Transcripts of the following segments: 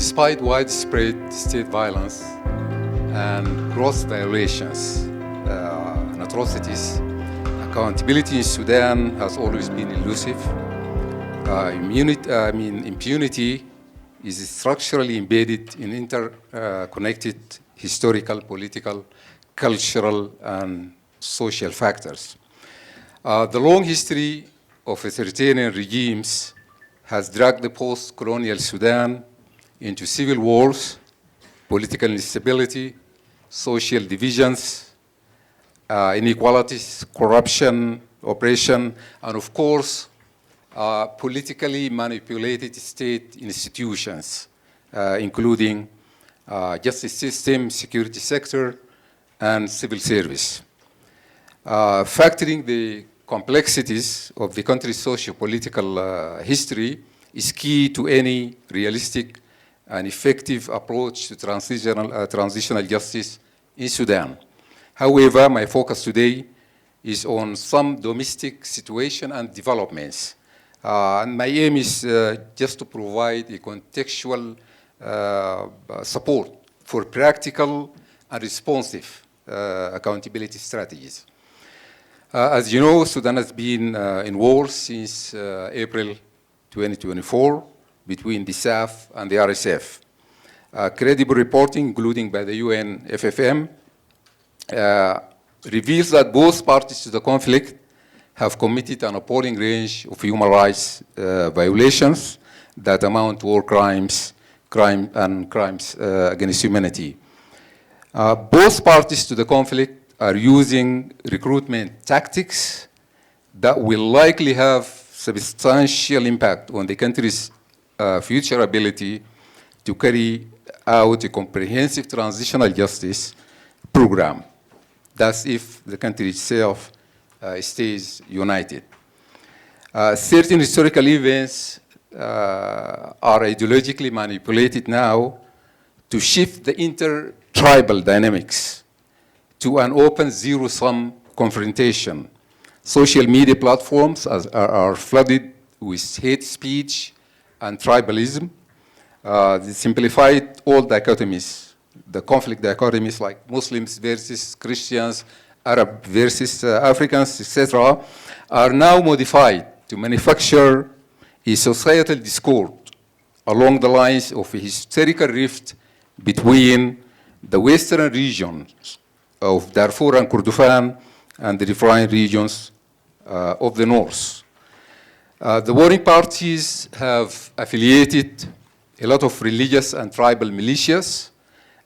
Despite widespread state violence and gross violations and atrocities, accountability in Sudan has always been elusive. Impunity is structurally embedded in interconnected historical, political, cultural, and social factors. The long history of authoritarian regimes has dragged the post-colonial Sudan into civil wars, political instability, social divisions, inequalities, corruption, oppression, and of course, politically manipulated state institutions, including justice system, security sector, and civil service. Factoring the complexities of the country's socio-political history is key to any realistic and effective approach to transitional justice in Sudan. However, my focus today is on some domestic situation and developments. And my aim is just to provide a contextual support for practical and responsive accountability strategies. As you know, Sudan has been in war since April 2024 between the SAF and the RSF. Credible reporting, including by the UN FFM, reveals that both parties to the conflict have committed an appalling range of human rights violations that amount to war crimes against humanity. Both parties to the conflict are using recruitment tactics that will likely have substantial impact on the country's future ability to carry out a comprehensive transitional justice program. That's if the country itself stays united. Certain historical events are ideologically manipulated now to shift the inter-tribal dynamics to an open zero-sum confrontation. Social media platforms are flooded with hate speech and tribalism. They simplified all dichotomies, the conflict dichotomies like Muslims versus Christians, Arab versus Africans, etc., are now modified to manufacture a societal discord along the lines of a historical rift between the western regions of Darfur and Kordofan and the riverine regions of the north. The warring parties have affiliated a lot of religious and tribal militias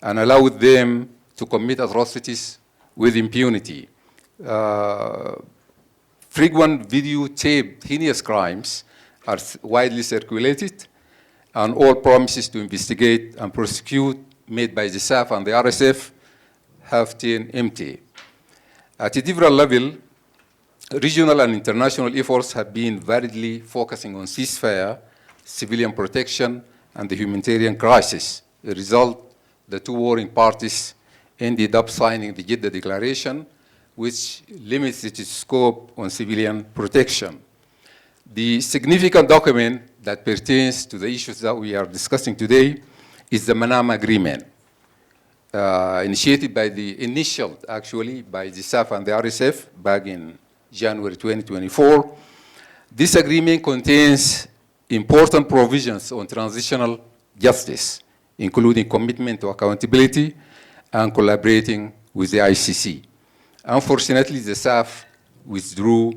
and allowed them to commit atrocities with impunity. Frequent videotaped heinous crimes are widely circulated, and all promises to investigate and prosecute made by the SAF and the RSF have turned empty. At a different level, regional and international efforts have been variedly focusing on ceasefire, civilian protection, and the humanitarian crisis. As a result, the two warring parties ended up signing the Jeddah Declaration, which limits its scope on civilian protection. The significant document that pertains to the issues that we are discussing today is the Manama Agreement, initiated by the by the SAF and the RSF back in January 2024. This agreement contains important provisions on transitional justice, including commitment to accountability and collaborating with the ICC. Unfortunately, the SAF withdrew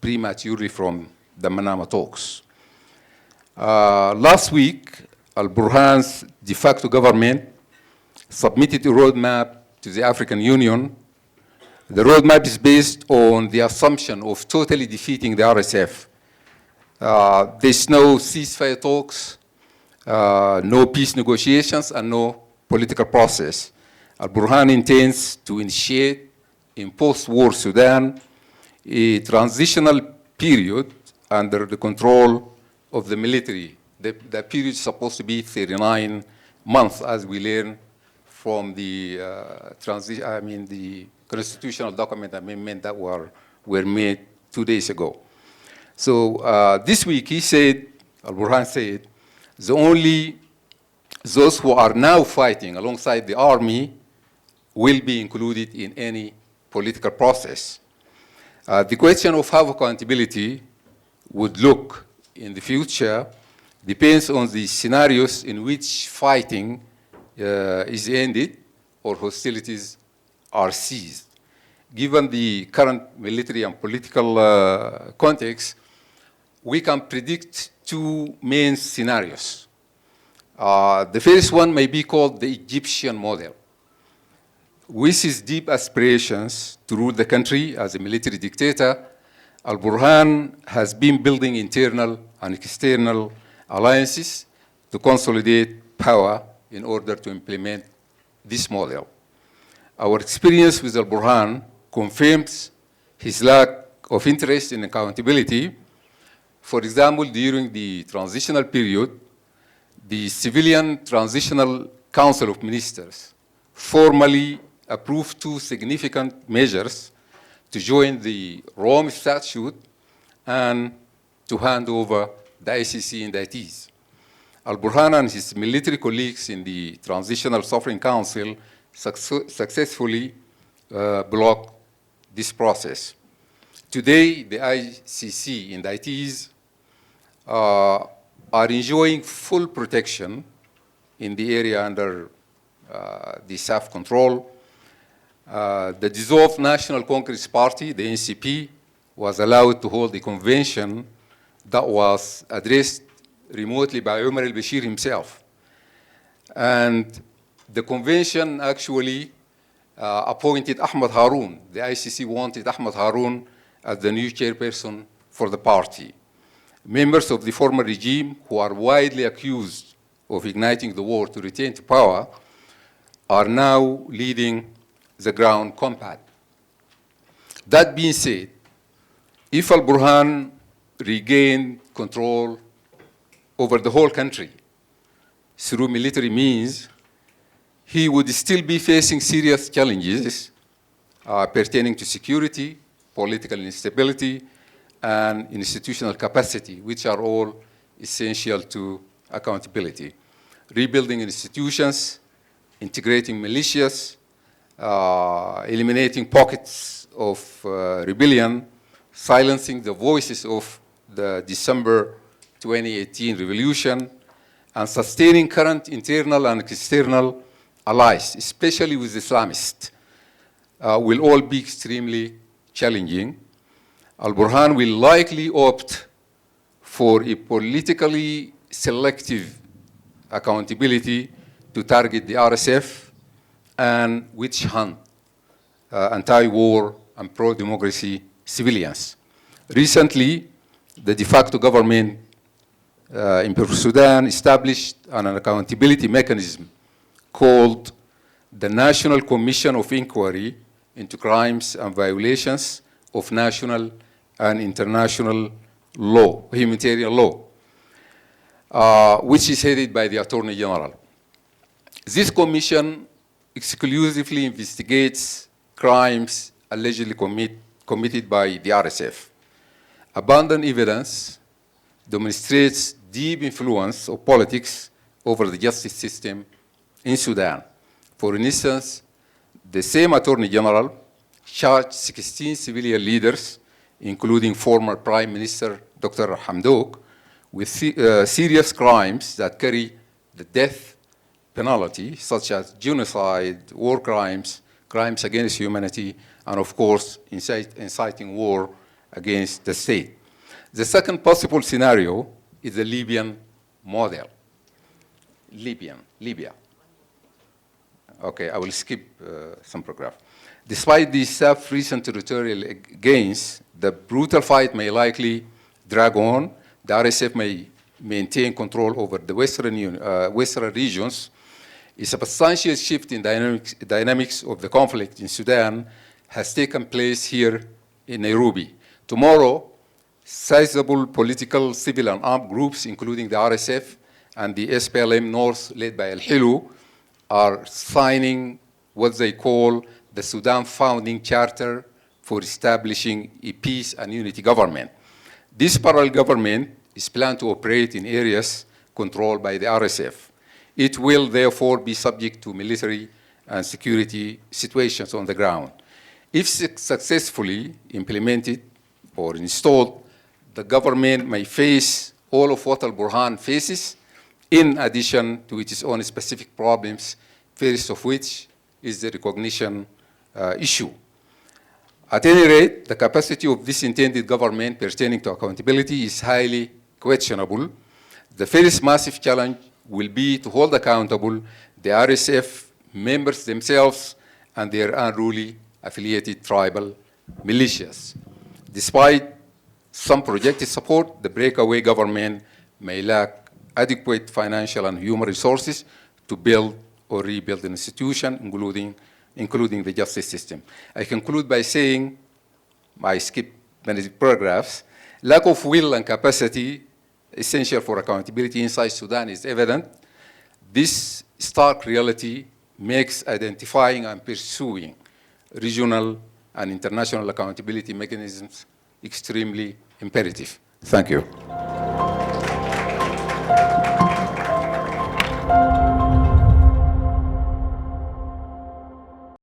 prematurely from the Manama talks. Last week, Al-Burhan's de facto government submitted a roadmap to the African Union. The roadmap is based on the assumption of totally defeating the RSF. There's no ceasefire talks, no peace negotiations, and no political process. Al-Burhan intends to initiate in post-war Sudan a transitional period under the control of the military. The period is supposed to be 39 months, as we learn from the the constitutional document amendment that were made 2 days ago. So this week he said, Al-Burhan said, the only those who are now fighting alongside the army will be included in any political process. The question of how accountability would look in the future depends on the scenarios in which fighting is ended or hostilities are ceased. Given the current military and political context, we can predict two main scenarios. The first one may be called the Egyptian model. With his deep aspirations to rule the country as a military dictator, Al-Burhan has been building internal and external alliances to consolidate power in order to implement this model. Our experience with Al-Burhan confirms his lack of interest in accountability. For example, during the transitional period, the Civilian Transitional Council of Ministers formally approved two significant measures to join the Rome Statute and to hand over the ICC indictees. Al-Burhan and his military colleagues in the Transitional Sovereign Council successfully blocked this process. Today, the ICC indictees are enjoying full protection in the area under the SAF control. The dissolved National Congress Party, the NCP, was allowed to hold a convention that was addressed remotely by Umar al-Bashir himself. And the convention actually appointed Ahmed Haroun. The ICC wanted Ahmed Haroun as the new chairperson for the party. Members of the former regime, who are widely accused of igniting the war to return to power, are now leading the ground combat. That being said, if Al-Burhan regained control over the whole country through military means, he would still be facing serious challenges pertaining to security, political instability, and institutional capacity, which are all essential to accountability. Rebuilding institutions, integrating militias, eliminating pockets of rebellion, silencing the voices of the December 2018 revolution, and sustaining current internal and external allies, especially with Islamists, will all be extremely challenging. Al-Burhan will likely opt for a politically selective accountability to target the RSF and witch hunt anti-war and pro-democracy civilians. Recently, the de facto government in Sudan established an accountability mechanism called the National Commission of Inquiry into Crimes and Violations of National and International Law, humanitarian law, which is headed by the Attorney General. This commission exclusively investigates crimes allegedly committed by the RSF. Abundant evidence demonstrates deep influence of politics over the justice system in Sudan. For instance, the same Attorney General charged 16 civilian leaders, including former Prime Minister Dr. Hamdok, with serious crimes that carry the death penalty, such as genocide, war crimes, crimes against humanity, and of course, inciting war against the state. The second possible scenario is the Libyan model. Libya. Okay, I will skip some paragraph. Despite these recent territorial gains, the brutal fight may likely drag on. The RSF may maintain control over the western regions. A substantial shift in dynamics of the conflict in Sudan has taken place here in Nairobi. Tomorrow, sizable political, civil, and armed groups, including the RSF and the SPLM North, led by Al-Hilu, are signing what they call the Sudan Founding Charter for establishing a peace and unity government. This parallel government is planned to operate in areas controlled by the RSF. It will therefore be subject to military and security situations on the ground. If successfully implemented or installed, the government may face all of what Al-Burhan faces, in addition to its own specific problems, first of which is the recognition issue. At any rate, the capacity of this intended government pertaining to accountability is highly questionable. The first massive challenge will be to hold accountable the RSF members themselves and their unruly affiliated tribal militias. Despite some projected support, the breakaway government may lack adequate financial and human resources to build or rebuild an institution, including the justice system. I conclude by saying, I skip many paragraphs, lack of will and capacity essential for accountability inside Sudan is evident. This stark reality makes identifying and pursuing regional and international accountability mechanisms extremely imperative. Thank you.